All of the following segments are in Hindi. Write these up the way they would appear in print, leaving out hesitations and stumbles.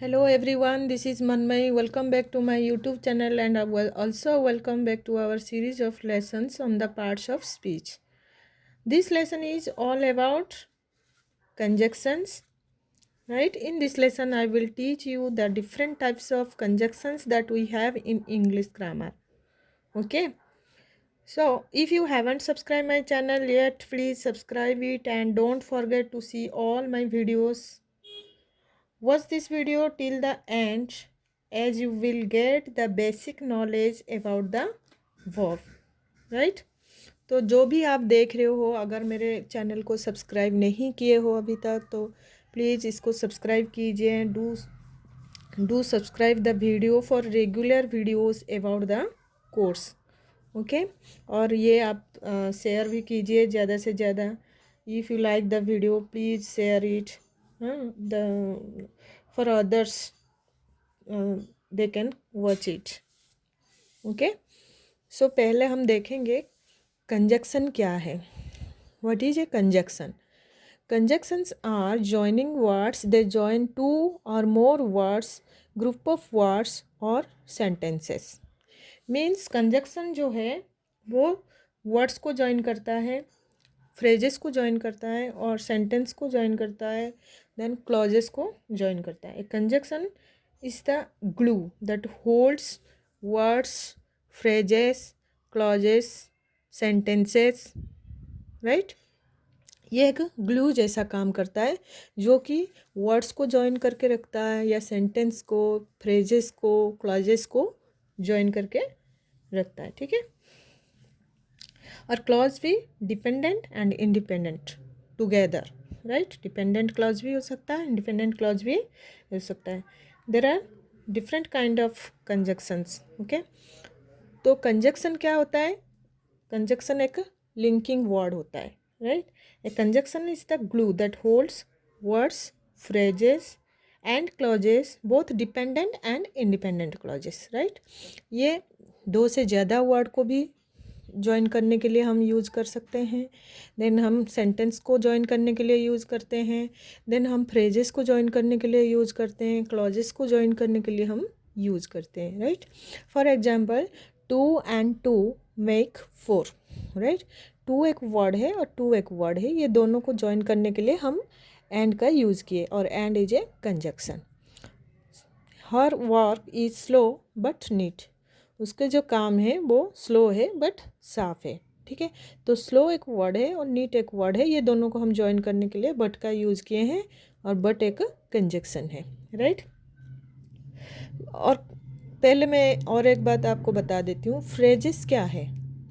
Hello everyone, this is Manmay. Welcome back to my YouTube channel and I will also welcome back to our series of lessons on the parts of speech. This lesson is all about conjunctions, right? In this lesson, I will teach you the different types of conjunctions that we have in English grammar. Okay, so if you haven't subscribed my channel yet, please subscribe it and don't forget to see all my videos. Watch this video till the end as you will get the basic knowledge about the verb, right? तो जो भी आप देख रहे हो, अगर मेरे चैनल को सब्सक्राइब नहीं किए हो अभी तक तो प्लीज़ इसको सब्सक्राइब कीजिए. Do subscribe the video for regular videos about the course. Okay, और ये आप शेयर भी कीजिए ज़्यादा से ज़्यादा. If you like the video please share it the for others they can watch it. Okay, so पहले हम देखेंगे कंजक्शन क्या है. What is a conjunction? Conjunctions are joining words. They join two or more words, group of words or sentences. Means conjunction जो है वो words को join करता है, phrases को join करता है और sentence को join करता है, then clauses को join करता है. A conjunction is the glue that holds words, phrases, clauses, sentences, right? ये एक ग्लू जैसा काम करता है जो कि वर्ड्स को जॉइन करके रखता है या सेंटेंस को, फ्रेजेस को, क्लॉजेस को जॉइन करके रखता है. ठीक है, और क्लॉज भी dependent and independent together, right? Dependent clause भी हो सकता है, इंडिपेंडेंट क्लॉज भी हो सकता है. There are different kind of conjunctions. Okay, तो कंजक्शन क्या होता है? कंजक्शन एक लिंकिंग वर्ड होता है, right? A conjunction is the glue that holds words, phrases and clauses, both dependent and independent clauses, right? ये दो से ज़्यादा वर्ड को भी ज्वाइन करने के लिए हम यूज़ कर सकते हैं. देन हम सेंटेंस को ज्वाइन करने के लिए यूज़ करते हैं. देन हम फ्रेजेस को ज्वाइन करने के लिए यूज़ करते हैं. क्लॉजेस को ज्वाइन करने के लिए हम यूज़ करते हैं, right? For example, 2 and 2 make 4, right? 2 एक वर्ड है और 2 एक वर्ड है. ये दोनों को ज्वाइन करने के लिए हम एंड का यूज़ किए और and is a conjunction. Her work is slow but neat. उसके जो काम है वो स्लो है बट साफ है. ठीक है, तो स्लो एक वर्ड है और नीट एक वर्ड है. ये दोनों को हम ज्वाइन करने के लिए बट का यूज़ किए हैं और बट एक कंजक्शन है, राइट? और पहले मैं और एक बात आपको बता देती हूँ, फ्रेजेस क्या है,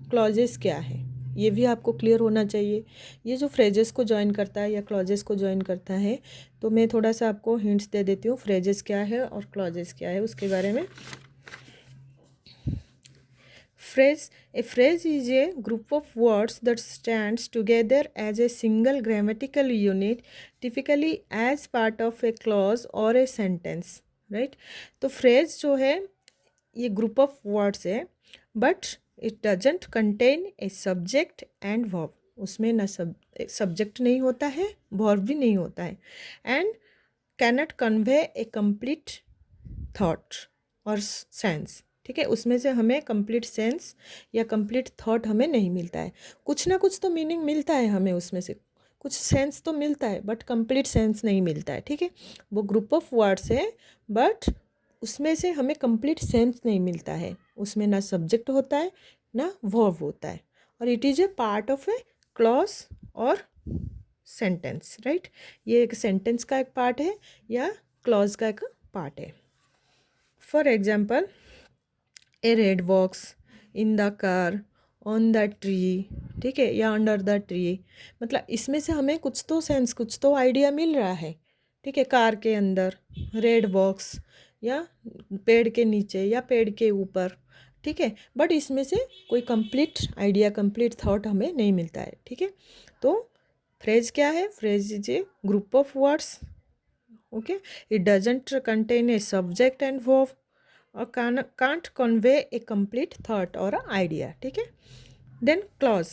क्लॉजेस क्या है, ये भी आपको क्लियर होना चाहिए. ये जो फ्रेजेस को ज्वाइन करता है या क्लॉजेस को ज्वाइन करता है, तो मैं थोड़ा सा आपको हिंट्स दे देती हूँ फ्रेजेस क्या है और क्लॉजेस क्या है उसके बारे में. A phrase is a group of words that stands together as a single grammatical unit, typically as part of a clause or a sentence, right? तो phrase जो है ये group of words है, but it doesn't contain a subject and verb. उसमें ना सब्जेक्ट नहीं होता है, वर्ब भी नहीं होता है, and cannot convey A complete thought और सेंस. ठीक है, उसमें से हमें कंप्लीट सेंस या कंप्लीट थॉट हमें नहीं मिलता है. कुछ ना कुछ तो मीनिंग मिलता है हमें, उसमें से कुछ सेंस तो मिलता है बट कंप्लीट सेंस नहीं मिलता है. ठीक है, वो ग्रुप ऑफ वर्ड्स है बट उसमें से हमें कंप्लीट सेंस नहीं मिलता है. उसमें ना सब्जेक्ट होता है ना वर्ब होता है, और it is a part of A clause और सेंटेंस, राइट? ये एक सेंटेंस का एक पार्ट है या क्लॉज का एक पार्ट है. For example, A red box in the car, on the tree, ठीक है, या अंडर द ट्री. मतलब इसमें से हमें कुछ तो सेंस, कुछ तो आइडिया मिल रहा है. ठीक है, कार के अंदर, रेड बॉक्स, या पेड़ के नीचे या पेड़ के ऊपर. ठीक है, बट इसमें से कोई कंप्लीट आइडिया, कंप्लीट थॉट हमें नहीं मिलता है. ठीक है, तो फ्रेज क्या है? Phrase is a group of words. Okay, it doesn't contain a subject and verb or can't convey a complete thought or an idea. ठीक है, then clause.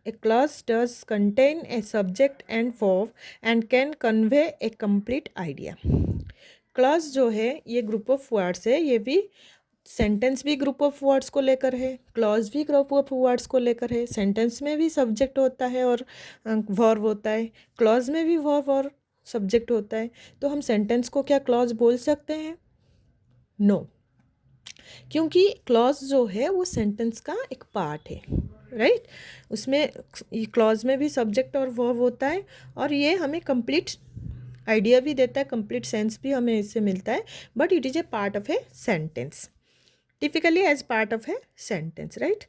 A clause does contain a subject and verb and can convey a complete idea. Clause जो है ये ग्रुप ऑफ वर्ड्स है, ये भी सेंटेंस भी ग्रुप ऑफ वर्ड्स को लेकर है, क्लॉज भी ग्रुप ऑफ वर्ड्स को लेकर है। सेंटेंस में भी सब्जेक्ट होता है और वर्ब होता है, क्लॉज में भी वर्ब और सब्जेक्ट होता है। तो हम सेंटेंस को क्या क्लॉज बोल सकते हैं? नो, क्योंकि क्लॉज जो है वो सेंटेंस का एक पार्ट है, राइट। उसमें क्लॉज में भी सब्जेक्ट और वर्ब होता है और ये हमें कंप्लीट आइडिया भी देता है, कंप्लीट सेंस भी हमें इससे मिलता है, but it is a part of a sentence, typically as part of a sentence, right?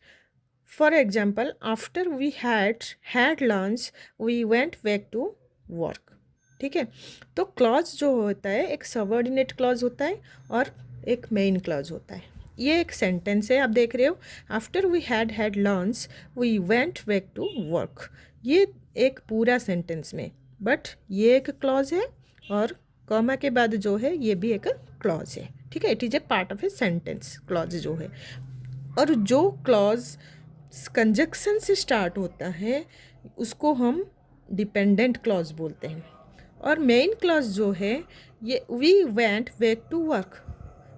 For example, after we had lunch we went back to work। ठीक है, तो क्लॉज जो होता है एक सबऑर्डिनेट क्लॉज होता है और एक मेन क्लॉज होता है। ये एक सेंटेंस है, आप देख रहे हो, after we had lunch we went back to work. ये एक पूरा सेंटेंस में, बट ये एक क्लॉज है और कॉमा के बाद जो है ये भी एक क्लॉज है। ठीक है, it is a part of a sentence clause जो है। और जो क्लॉज कंजक्शन से स्टार्ट होता है उसको हम डिपेंडेंट क्लॉज बोलते हैं। और मेन क्लॉज जो है ये we went back to work,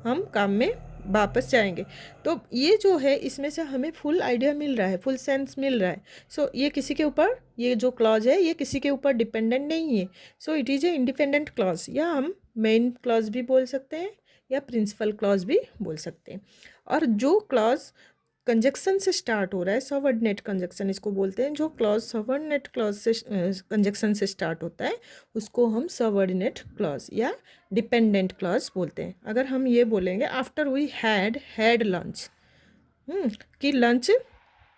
हम काम में वापस जाएंगे। तो ये जो है इसमें से हमें फुल आइडिया मिल रहा है, फुल सेंस मिल रहा है। सो ये किसी के ऊपर, ये जो क्लॉज है ये किसी के ऊपर डिपेंडेंट नहीं है। So it is a independent clause, या हम मेन क्लॉज भी बोल सकते हैं या प्रिंसिपल क्लॉज भी बोल सकते हैं। और जो क्लॉज कंजक्शन से स्टार्ट हो रहा है, सबऑर्डिनेट कंजक्शन इसको बोलते हैं। जो क्लॉज सबऑर्डिनेट क्लॉज से कंजक्शन से स्टार्ट होता है उसको हम सबऑर्डिनेट क्लॉज या डिपेंडेंट क्लॉज बोलते हैं। अगर हम ये बोलेंगे आफ्टर वी हैड लंच, कि लंच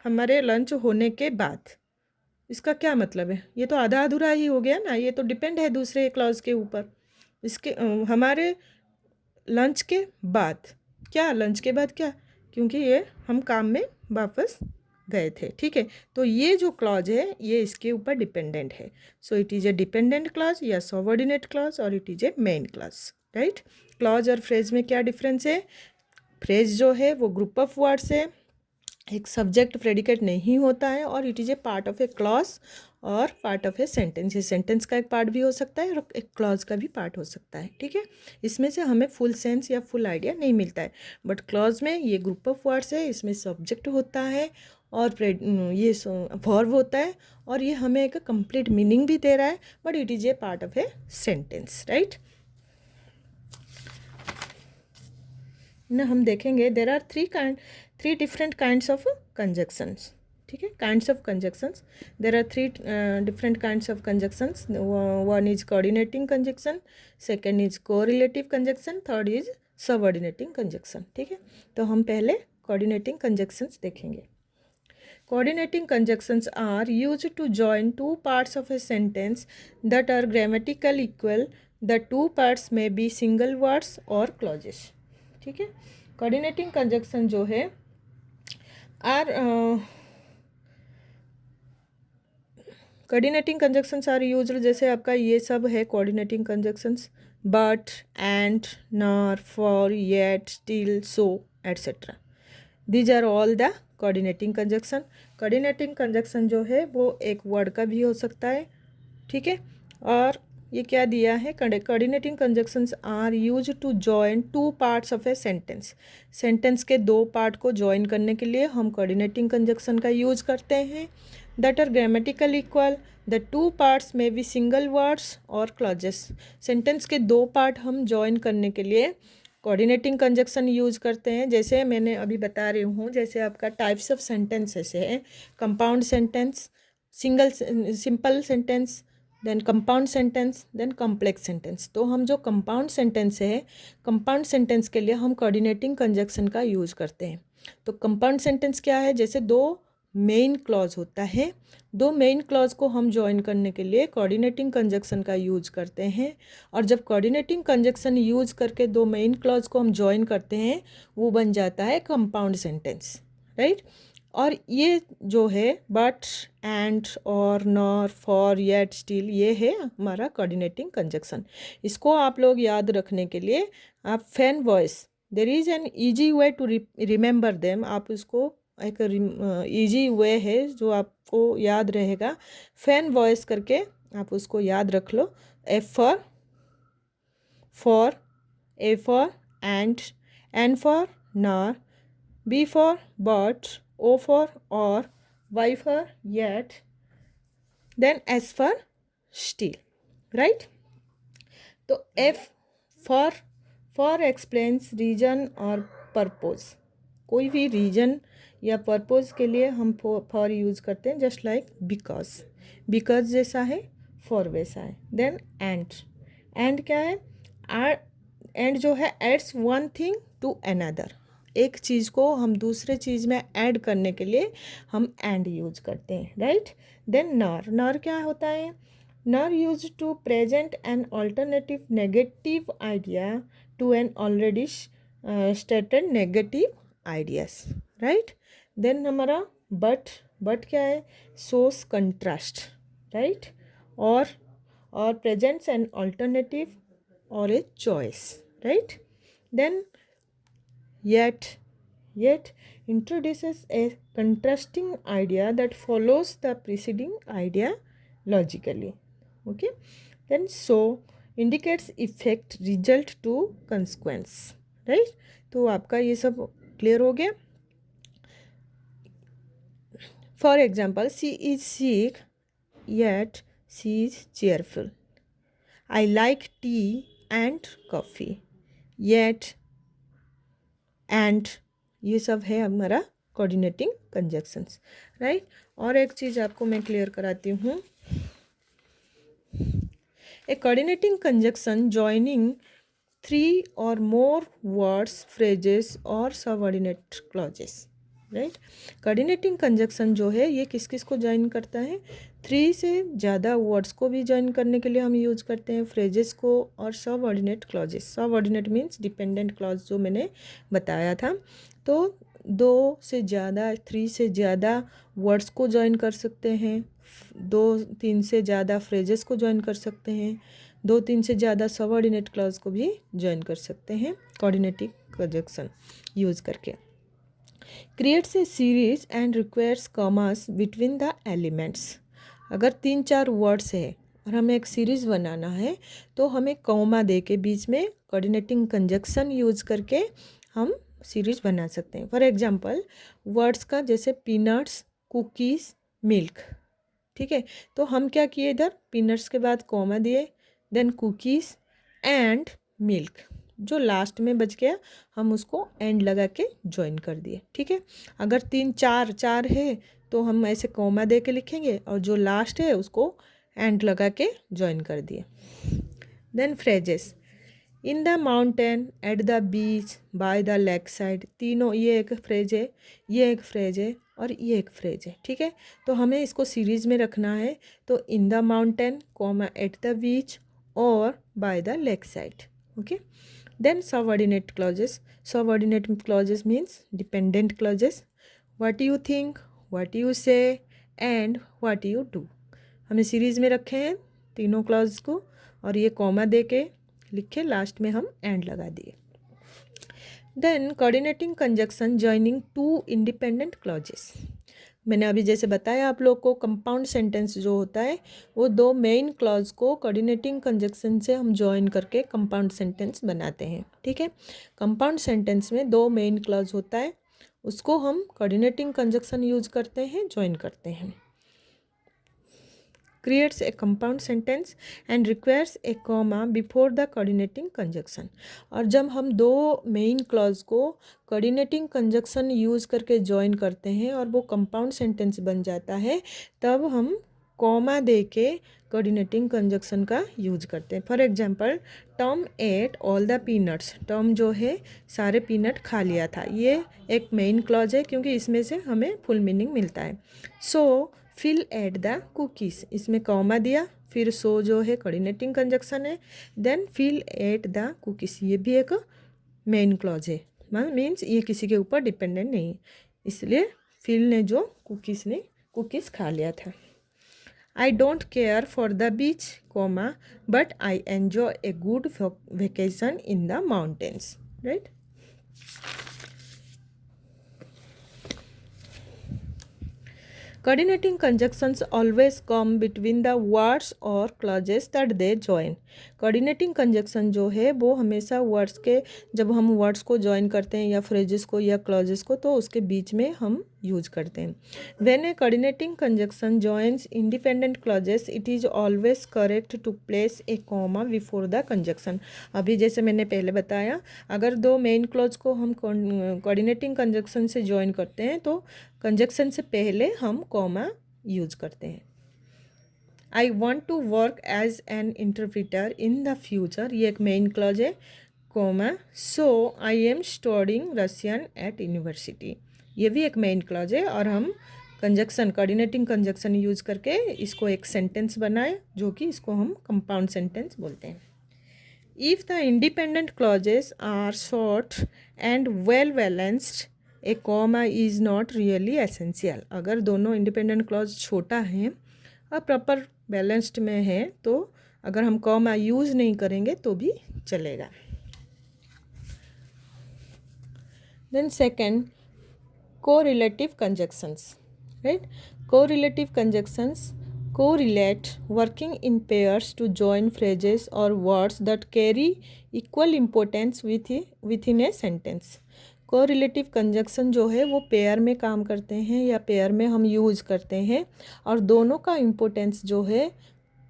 हमारे लंच होने के बाद, इसका क्या मतलब है? ये तो आधा अधूरा ही हो गया ना, ये तो डिपेंड है दूसरे क्लॉज के ऊपर। इसके हमारे लंच के बाद क्या, लंच के बाद क्या, क्योंकि ये हम काम में वापस गए थे। ठीक है, तो ये जो क्लॉज है ये इसके ऊपर डिपेंडेंट है। So it is A dependent clause या सबऑर्डिनेट क्लॉज और it is A main clause, right. Clause और फ्रेज में क्या डिफरेंस है? फ्रेज जो है वो ग्रुप ऑफ वर्ड्स है, एक सब्जेक्ट प्रेडिकेट नहीं होता है और it is a part of A clause और पार्ट ऑफ ए सेंटेंस। ये सेंटेंस का एक पार्ट भी हो सकता है और एक क्लॉज का भी पार्ट हो सकता है। ठीक है, इसमें से हमें फुल सेंस या फुल आइडिया नहीं मिलता है, बट क्लॉज में ये ग्रुप ऑफ वर्ड्स है, इसमें सब्जेक्ट होता है और ये वर्ब होता है और ये हमें एक कंप्लीट मीनिंग भी दे रहा है, but it is a part of a sentence, right ना। हम देखेंगे there are three different kinds of conjunctions. ठीक है, kinds of conjunctions, there are three different kinds of conjunctions. One is coordinating conjunction, second is correlative conjunction, third is subordinating conjunction. ठीक है, तो हम पहले कोऑर्डिनेटिंग कंजक्शंस देखेंगे। Coordinating conjunctions are used to join two parts of a sentence that are grammatically equal. The two parts may be single words or clauses. ठीक है, कोऑर्डिनेटिंग कंजक्शन जो है कोऑर्डिनेटिंग कंजक्शंस आर यूज्ड, जैसे आपका ये सब है coordinating conjunctions, but, and, nor, for, yet, still, so etcetera. These are all the coordinating conjunction. Coordinating conjunction जो है वो एक वर्ड का भी हो सकता है। ठीक है, और ये क्या दिया है, coordinating conjunctions are use to join two parts of a sentence. Sentence के दो पार्ट को जॉइन करने के लिए हम कोऑर्डिनेटिंग कंजक्शन का यूज करते हैं। That are grammatical equal, the two parts में बी सिंगल वर्ड्स और क्लॉजेस। सेंटेंस के दो पार्ट हम जॉइन करने के लिए कोऑर्डिनेटिंग कंजक्शन यूज करते हैं। जैसे मैंने अभी बता रही हूँ, जैसे आपका टाइप्स ऑफ सेंटेंसेस है, compound sentence, simple sentence, then compound sentence, then complex sentence. तो हम जो कंपाउंड सेंटेंस है, कंपाउंड सेंटेंस के लिए हम कोऑर्डिनेटिंग कंजक्शन का यूज़ करते हैं। तो कंपाउंड सेंटेंस क्या है, जैसे दो मेन क्लॉज होता है, दो मेन क्लॉज को हम जॉइन करने के लिए कोऑर्डिनेटिंग कंजक्शन का यूज करते हैं। और जब कोऑर्डिनेटिंग कंजक्शन यूज करके दो मेन क्लॉज को हम जॉइन करते हैं वो बन जाता है कंपाउंड सेंटेंस, राइट। और ये जो है बट, एंड, और, नॉर, फॉर, येट, स्टिल, ये है हमारा कोऑर्डिनेटिंग कंजक्शन। इसको आप लोग याद रखने के लिए आप FANBOYS, there is an easy way to remember them. आप इसको एक ईजी वे है जो आपको याद रहेगा, फैन वॉइस करके आप उसको याद रख लो। F for A for and, N for nor, B for but, O for or, Y for yet, then S for still, right? तो F for explains reason और purpose. कोई भी रीजन या पर्पस के लिए हम फॉर यूज़ करते हैं, जस्ट लाइक बिकॉज जैसा है फॉर वैसा है. देन एंड क्या है? एंड जो है adds one thing to another. एक चीज़ को हम दूसरे चीज़ में ऐड करने के लिए हम एंड यूज करते हैं, राइट? देन नॉर क्या होता है? Nor use to present an alternative negative idea to an already stated negative ideas, right? Then हमारा बट क्या है? Shows contrast, right? Or presents an alternative or a choice, right? Then yet introduces a contrasting idea that follows the preceding idea logically. Okay, then so indicates effect, result to consequence, right? तो आपका ये सब क्लियर हो गया. For example, she is sick yet she is cheerful. I like tea and coffee yet and, ये सब है हमारा कोऑर्डिनेटिंग कंजक्शंस, राइट? और एक चीज़ आपको मैं क्लियर कराती हूँ. A coordinating conjunction joining 3 or more words, phrases और subordinate clauses, right? Coordinating conjunction जो है ये किस किस को ज्वाइन करता है? 3 से ज़्यादा वर्ड्स को भी ज्वाइन करने के लिए हम यूज़ करते हैं, फ्रेजेस को और subordinate clauses. Subordinate means dependent clause जो मैंने बताया था. तो 2 से ज़्यादा, 3 से ज़्यादा वर्ड्स को ज्वाइन कर सकते हैं, 2-3 से ज़्यादा फ्रेजेस को ज्वाइन कर सकते हैं, 2-3 से ज़्यादा सबऑर्डिनेट क्लॉज को भी ज्वाइन कर सकते हैं कोऑर्डिनेटिंग कंजक्शन यूज़ करके. Creates a series and requires commas between the elements. अगर 3-4 वर्ड्स है और हमें एक सीरीज़ बनाना है तो हमें कॉमा दे के बीच में कोऑर्डिनेटिंग कंजक्शन यूज़ करके हम सीरीज बना सकते हैं. फॉर एग्जांपल, वर्ड्स का जैसे पीनट्स, कुकीज़, मिल्क, ठीक है? तो हम क्या किए, इधर पीनट्स के बाद कॉमा दिए, देन कुकीज़ एंड मिल्क, जो लास्ट में बच गया हम उसको एंड लगा के ज्वाइन कर दिए, ठीक है? अगर 3-4 है तो हम ऐसे कॉमा दे के लिखेंगे और जो लास्ट है उसको एंड लगा के ज्वाइन कर दिए. Then phrases, in the mountain, at the beach, by the lake side. तीनों, ये एक फ्रेज है, ये एक फ्रेज है और ये एक फ्रेज है, ठीक है? तो हमें इसको सीरीज में रखना है. तो in the mountain, comma at the beach और by the lake side. Okay, then subordinate clauses. Subordinate clauses means dependent clauses. What you think, what you say and what you do. हमें सीरीज में रखे हैं तीनों क्लॉज को और ये कॉमा दे के लिखे, लास्ट में हम एंड लगा दिए. Then coordinating conjunction joining 2 independent clauses. मैंने अभी जैसे बताया आप लोग को, कंपाउंड सेंटेंस जो होता है वो 2 मेन क्लॉज को कोऑर्डिनेटिंग कंजक्शन से हम जॉइन करके कंपाउंड सेंटेंस बनाते हैं, ठीक है? कंपाउंड सेंटेंस में 2 मेन क्लॉज होता है, उसको हम कोऑर्डिनेटिंग कंजक्शन यूज करते हैं, जॉइन करते हैं. creates a compound sentence and requires a comma before the coordinating conjunction. और जब हम 2 मेन क्लॉज को कोऑर्डिनेटिंग कंजक्शन यूज़ करके ज्वाइन करते हैं और वो कंपाउंड सेंटेंस बन जाता है, तब हम कॉमा दे के कोऑर्डिनेटिंग कंजक्शन का यूज करते हैं. For example, Tom at all the peanuts. Tom जो है सारे पीनट खा लिया था, ये एक मेन क्लॉज है क्योंकि इसमें से हमें फुल मीनिंग मिलता है. So Phil ate the cookies, इसमें कॉमा दिया, फिर सो जो है कोऑर्डिनेटिंग कंजक्शन है, then Phil ate the cookies, ये भी एक मेन क्लॉज है, मीन्स ये किसी के ऊपर डिपेंडेंट नहीं है, इसलिए फिल ने जो कुकीज़ खा लिया था. I don't care for the beach, comma but I enjoy a good vacation in the mountains, right? Coordinating conjunctions always come between the words or clauses that they join. Coordinating conjunction जो है वो हमेशा वर्ड्स के, जब हम वर्ड्स को जॉइन करते हैं या फ्रेजेस को या क्लॉजेस को, तो उसके बीच में हम यूज करते हैं। When a coordinating conjunction joins independent clauses it is always correct to place a comma before the conjunction. अभी जैसे मैंने पहले बताया, अगर दो मेन क्लॉज को हम कोऑर्डिनेटिंग कंजक्शन से जॉइन करते हैं तो कंजक्शन से पहले हम कॉमा यूज करते हैं। I want to work as an interpreter in the future, ये एक मेन क्लॉज है, comma so I am studying Russian at university, ये भी एक मेन क्लॉज है। और हम कंजक्शन, कोऑर्डिनेटिंग कंजक्शन यूज करके इसको एक सेंटेंस बनाए, जो कि इसको हम कंपाउंड सेंटेंस बोलते हैं। If the independent clauses are short and well balanced a comma is not really essential, अगर दोनों इंडिपेंडेंट क्लॉज छोटा है और प्रॉपर बैलेंस्ड में है तो अगर हम कॉमा यूज़ नहीं करेंगे तो भी चलेगा। Then second, correlative conjunctions, right. Correlative conjunctions correlate working in pairs to join phrases or words that carry equal importance within a sentence। Correlative conjunction जो है वो पेयर में काम करते हैं या पेयर में हम यूज़ करते हैं और दोनों का इम्पोर्टेंस जो है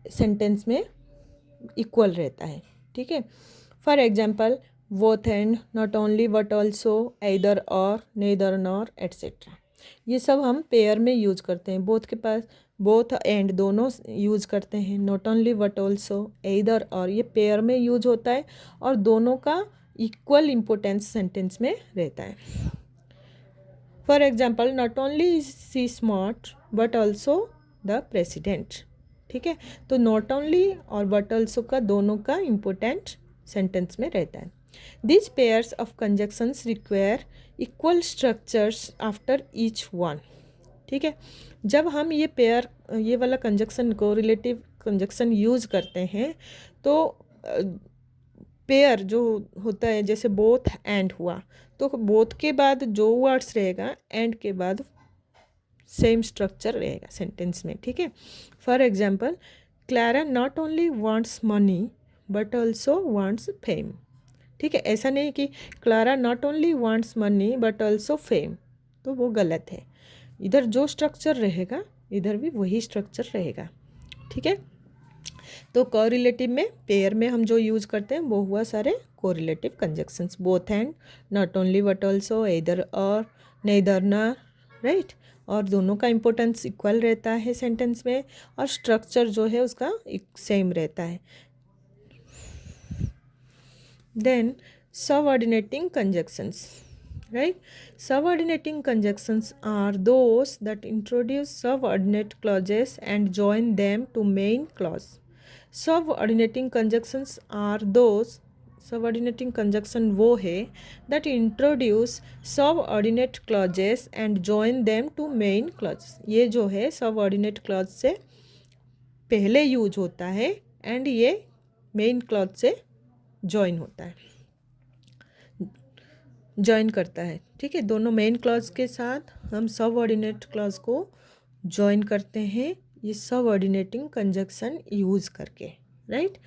सेंटेंस में इक्वल रहता है, ठीक है। For example both and, not only but also, either और, नेदर नॉर एट्सेट्रा, ये सब हम पेयर में यूज़ करते हैं। बोथ के पास बोथ एंड दोनों यूज़ करते हैं, not only but also, either और, ये पेयर में यूज होता है और दोनों का इक्वल इम्पोर्टेंस सेंटेंस में रहता है। For example not only is she smart but also the president, ठीक है। तो नॉट ओनली और बट ऑल्सो का दोनों का इम्पोर्टेंट सेंटेंस में रहता है। These pairs of conjunctions require equal structures after each one, ठीक है। जब हम ये पेयर, ये वाला कंजक्शन, कोरिलेटिव कंजक्शन यूज़ करते हैं तो पेयर जो होता है, जैसे बोथ एंड हुआ तो बोथ के बाद जो वर्ड्स रहेगा एंड के बाद सेम स्ट्रक्चर रहेगा सेंटेंस में, ठीक है। For example Clara not only wants money but also wants fame, ठीक है। ऐसा नहीं कि Clara not only wants money but also fame, तो वो गलत है। इधर जो स्ट्रक्चर रहेगा इधर भी वही स्ट्रक्चर रहेगा, ठीक है। तो कोरिलेटिव में पेयर में हम जो यूज़ करते हैं वो हुआ सारे correlative conjunctions, both and, not only but also, either और, नेदर नॉर, राइट। और दोनों का इम्पोर्टेंस इक्वल रहता है सेंटेंस में और स्ट्रक्चर जो है उसका सेम रहता है। Then subordinating conjunctions, right? Subordinating conjunctions are those that introduce subordinate clauses and join them to main clause. Subordinating conjunctions are those, subordinating conjunction वो है that introduce subordinate clauses and join them to main clause। ये जो है subordinate clause से पहले यूज होता है एंड ये मेन क्लॉज से जॉइन होता है, जॉइन करता है, ठीक है। दोनों मेन क्लॉज के साथ हम सबऑर्डिनेट क्लॉज को जॉइन करते हैं ये सबऑर्डिनेटिंग कंजक्शन यूज करके, right.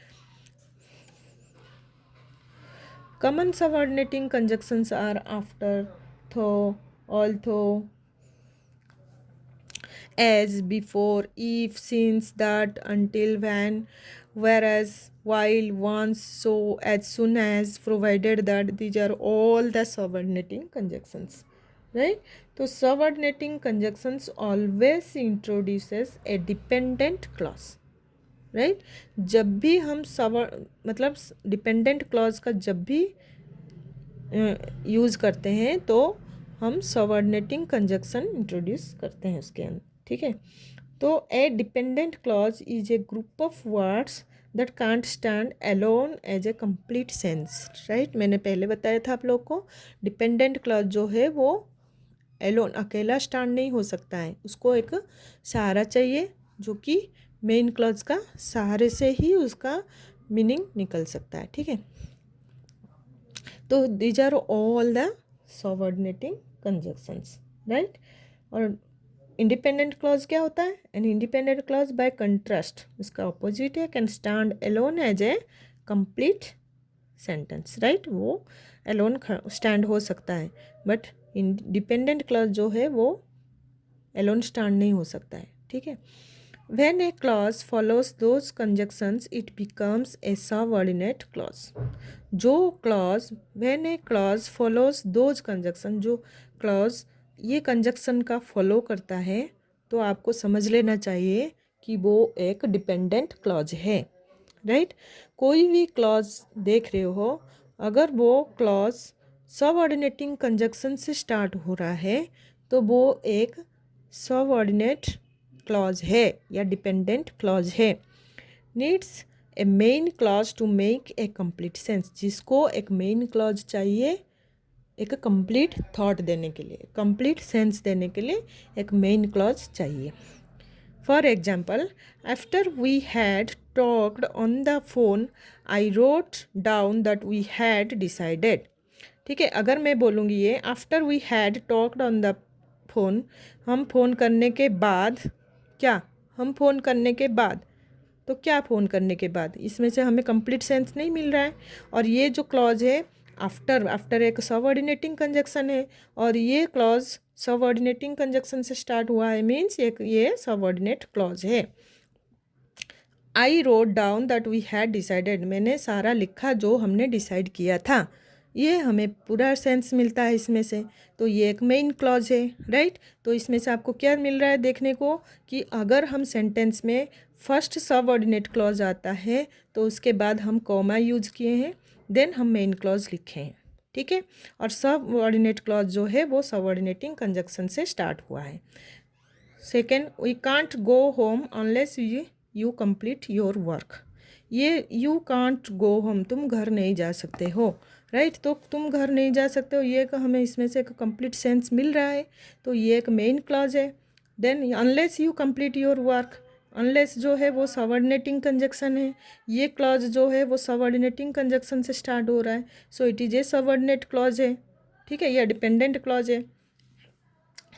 Common subordinating conjunctions are after, though, although, as, before, if, since, that, until, when, whereas, while, once, so, as soon as, provided that, these are all the subordinating conjunctions, right? तो subordinating conjunctions always introduces a dependent clause, right? जब भी हम मतलब dependent clause का जब भी यूज़ करते हैं तो हम सबऑर्डिनेटिंग कंजक्शन इंट्रोड्यूस करते हैं उसके अंदर, ठीक है। तो a dependent clause is a group of words that can't stand alone as a complete sense, right. मैंने पहले बताया था आप लोग को, डिपेंडेंट क्लॉज जो है वो एलोन, अकेला स्टैंड नहीं हो सकता है, उसको एक सहारा चाहिए जो कि मेन क्लॉज का सहारे से ही उसका मीनिंग निकल सकता है, ठीक है। तो these are all the subordinating conjunctions, right? और इंडिपेंडेंट क्लॉज क्या होता है? An independent clause by contrast इसका ऑपोजिट है, can stand alone as a complete sentence, right. वो एलोन स्टैंड हो सकता है, बट इंडिपेंडेंट क्लॉज जो है वो एलोन स्टैंड नहीं हो सकता है, ठीक है। When a clause follows those conjunctions, it becomes a subordinate clause. जो clause, when a clause follows those conjunctions, जो clause ये conjunction का follow करता है, तो आपको समझ लेना चाहिए कि वो एक dependent clause है, right? कोई भी clause देख रहे हो, अगर वो clause subordinating conjunction से start हो रहा है, तो वो एक subordinate क्लॉज है या डिपेंडेंट क्लॉज है। Needs a main clause to make a complete sense, जिसको एक मेन क्लॉज चाहिए एक कंप्लीट थॉट देने के लिए, कंप्लीट सेंस देने के लिए एक मेन क्लॉज चाहिए। For example, after we had talked on the phone I wrote down that we had decided, ठीक है। अगर मैं बोलूँगी ये after we had talked on the phone, हम फ़ोन करने के बाद, क्या हम फ़ोन करने के बाद, तो क्या फ़ोन करने के बाद, इसमें से हमें कंप्लीट सेंस नहीं मिल रहा है। और ये जो क्लॉज है आफ्टर, आफ्टर एक सबऑर्डिनेटिंग कंजक्शन है, और ये क्लॉज सबऑर्डिनेटिंग कंजक्शन से स्टार्ट हुआ है, मीन्स एक ये सबऑर्डिनेट क्लॉज है। I wrote down that we had decided, मैंने सारा लिखा जो हमने डिसाइड किया था, ये हमें पूरा सेंस मिलता है इसमें से, तो ये एक मेन क्लॉज है, राइट। तो इसमें से आपको क्या मिल रहा है देखने को कि अगर हम सेंटेंस में फर्स्ट सबऑर्डिनेट क्लॉज आता है तो उसके बाद हम कॉमा यूज किए हैं, देन हम मेन क्लॉज लिखे हैं, ठीक है। और सबऑर्डिनेट क्लॉज जो है वो सबऑर्डिनेटिंग कंजक्शन से स्टार्ट हुआ है। Second, we can't go home unless you complete your work, ये यू कांट गो होम, तुम घर नहीं जा सकते हो, राइट। तो तुम घर नहीं जा सकते हो, ये हमें इसमें से एक कंप्लीट सेंस मिल रहा है, तो ये एक मेन क्लॉज है। Then unless you complete your work, unless जो है वो सबऑर्डिनेटिंग कंजक्शन है, ये क्लॉज जो है वो सबऑर्डिनेटिंग कंजक्शन से स्टार्ट हो रहा है, so it is A subordinate clause है, ठीक है, यह डिपेंडेंट क्लॉज है।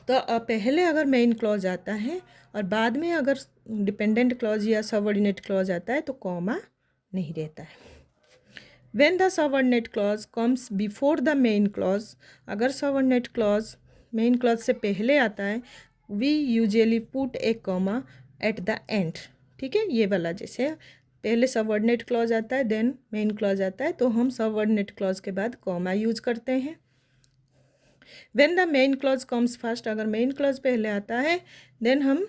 तो पहले अगर मेन क्लॉज आता है और बाद में अगर डिपेंडेंट क्लॉज या सबऑर्डिनेट क्लॉज आता है तो कॉमा नहीं रहता है। When the subordinate clause comes before the main clause, अगर subordinate clause main clause से पहले आता है, we usually put a comma at the end, ठीक है। ये वाला जैसे पहले subordinate clause आता है then main clause आता है, तो हम subordinate clause के बाद comma यूज करते हैं। When the main clause comes first, अगर main clause पहले आता है then हम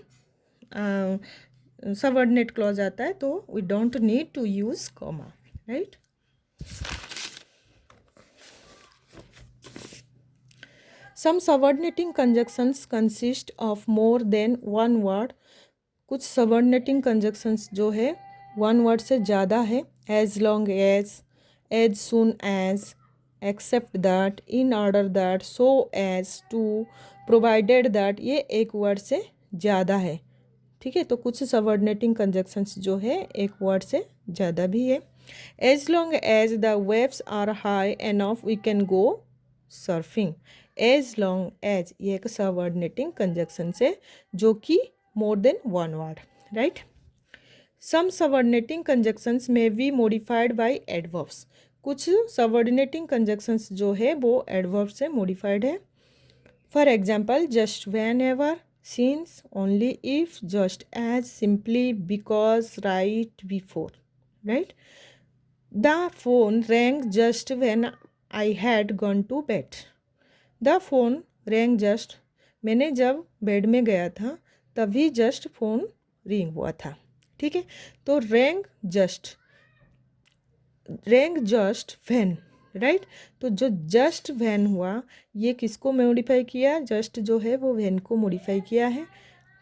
subordinate clause आता है, तो we don't need to use comma, right? Some subordinating conjunctions consist of more than one word, कुछ subordinating conjunctions जो है one word से ज़्यादा है, as long as soon as, except that, in order that, so as to, provided that, ये एक word से ज़्यादा है, ठीक है। तो कुछ सबऑर्डिनेटिंग कंजक्शंस जो है एक वर्ड से ज़्यादा भी है। As long as the waves are high enough we can go surfing, as long as ये एक सबऑर्डिनेटिंग कंजक्शन है जो कि more than one word, right. Some subordinating conjunctions में बी मॉडिफाइड बाय एडवर्ब्स, कुछ सबऑर्डिनेटिंग कंजक्शंस जो है वो एडवर्ब से मॉडिफाइड है। For example, just whenever, since, only, if, just as, simply, because, right before, right. The phone rang just when I had gone to bed, the phone rang just, मैंने जब बेड में गया था तभी जस्ट फ़ोन रिंग हुआ था, ठीक है। तो rang just when, राइट। तो जो जस्ट वैन हुआ ये किसको मॉडिफाई किया, जस्ट जो है वो वैन को मॉडिफाई किया है,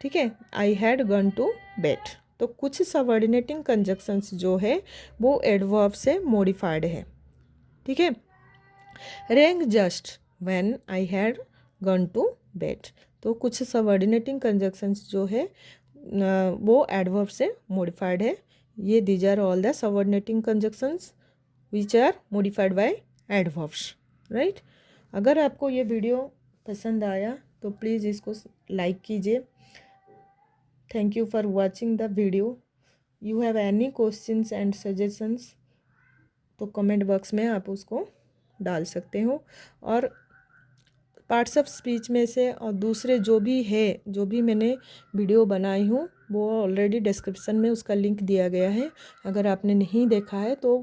ठीक है। I had gone to bed, तो कुछ सबऑर्डिनेटिंग कंजक्शंस जो है वो एडवर्ब से मॉडिफाइड है, ठीक है। Rang just when I had gone to bed, तो कुछ सबऑर्डिनेटिंग कंजक्शंस जो है वो एडवर्ब से मॉडिफाइड है। ये these are all the subordinating conjunctions which are modified by adverbs, right. अगर आपको ये वीडियो पसंद आया तो प्लीज़ इसको लाइक कीजिए, Thank you for watching the video. You have any questions and suggestions तो कमेंट बॉक्स में आप उसको डाल सकते हो। और पार्ट्स ऑफ स्पीच में से और दूसरे जो भी है, जो भी मैंने वीडियो बनाई हूँ, वो ऑलरेडी डिस्क्रिप्शन में उसका लिंक दिया गया है। अगर आपने नहीं देखा है तो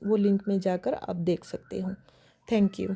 वो लिंक में जाकर आप देख सकते हो। Thank you.